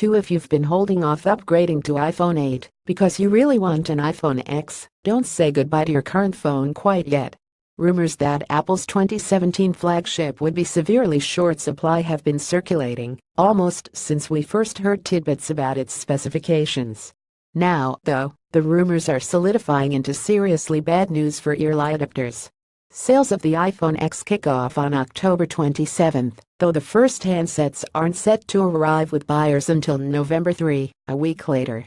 2. If you've been holding off upgrading to iPhone 8 because you really want an iPhone X, don't say goodbye to your current phone quite yet. Rumors that Apple's 2017 flagship would be severely short supply have been circulating almost since we first heard tidbits about its specifications. Now, though, the rumors are solidifying into seriously bad news for early adopters. Sales of the iPhone X kick off on October 27, though the first handsets aren't set to arrive with buyers until November 3, a week later.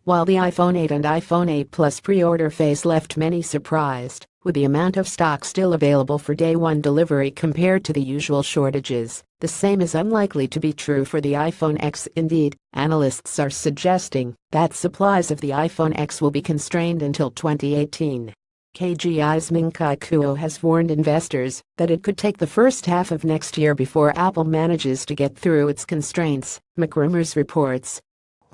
While the iPhone 8 and iPhone 8 Plus pre-order phase left many surprised, with the amount of stock still available for day one delivery compared to the usual shortages, the same is unlikely to be true for the iPhone X. Indeed, analysts are suggesting that supplies of the iPhone X will be constrained until 2018. KGI's Ming-Chi Kuo has warned investors that it could take the first half of next year before Apple manages to get through its constraints, McRumors reports.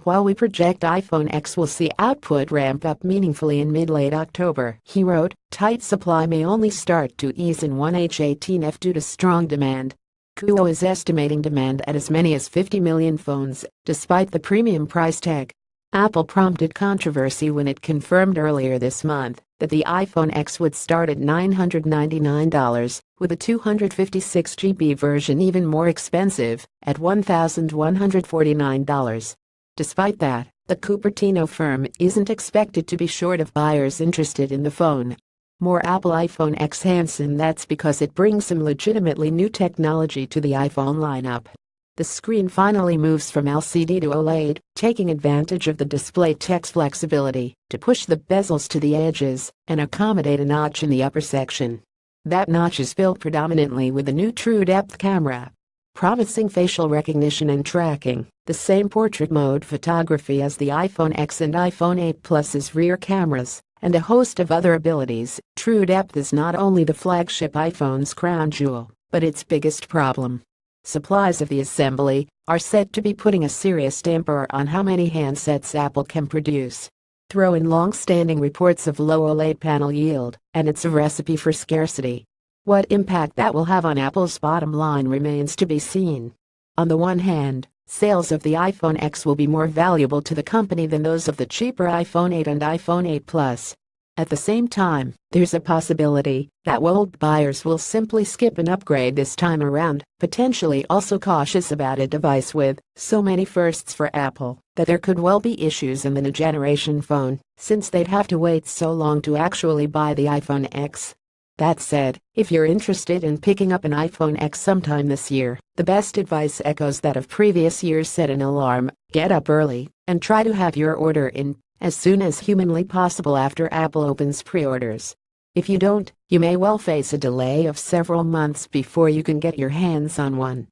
While we project iPhone X will see output ramp up meaningfully in mid-late October, he wrote, tight supply may only start to ease in 1H18F due to strong demand. Kuo is estimating demand at as many as 50 million phones, despite the premium price tag. Apple prompted controversy when it confirmed earlier this month that the iPhone X would start at $999, with a 256GB version even more expensive, at $1,149. Despite that, the Cupertino firm isn't expected to be short of buyers interested in the phone. More Apple iPhone X Hansen. That's because it brings some legitimately new technology to the iPhone lineup. The screen finally moves from LCD to OLED, taking advantage of the display tech's flexibility to push the bezels to the edges and accommodate a notch in the upper section. That notch is filled predominantly with a new True Depth camera, promising facial recognition and tracking, the same portrait mode photography as the iPhone X and iPhone 8 Plus's rear cameras, and a host of other abilities. True Depth is not only the flagship iPhone's crown jewel, but its biggest problem. Supplies of the assembly are said to be putting a serious damper on how many handsets Apple can produce. Throw in long-standing reports of low OLED panel yield, and it's a recipe for scarcity. What impact that will have on Apple's bottom line remains to be seen. On the one hand, sales of the iPhone X will be more valuable to the company than those of the cheaper iPhone 8 and iPhone 8 Plus. At the same time, there's a possibility that old buyers will simply skip an upgrade this time around, potentially also cautious about a device with so many firsts for Apple that there could well be issues in the new generation phone, since they'd have to wait so long to actually buy the iPhone X. That said, if you're interested in picking up an iPhone X sometime this year, the best advice echoes that of previous years. Set an alarm, get up early, and try to have your order in as soon as humanly possible after Apple opens pre-orders. If you don't, you may well face a delay of several months before you can get your hands on one.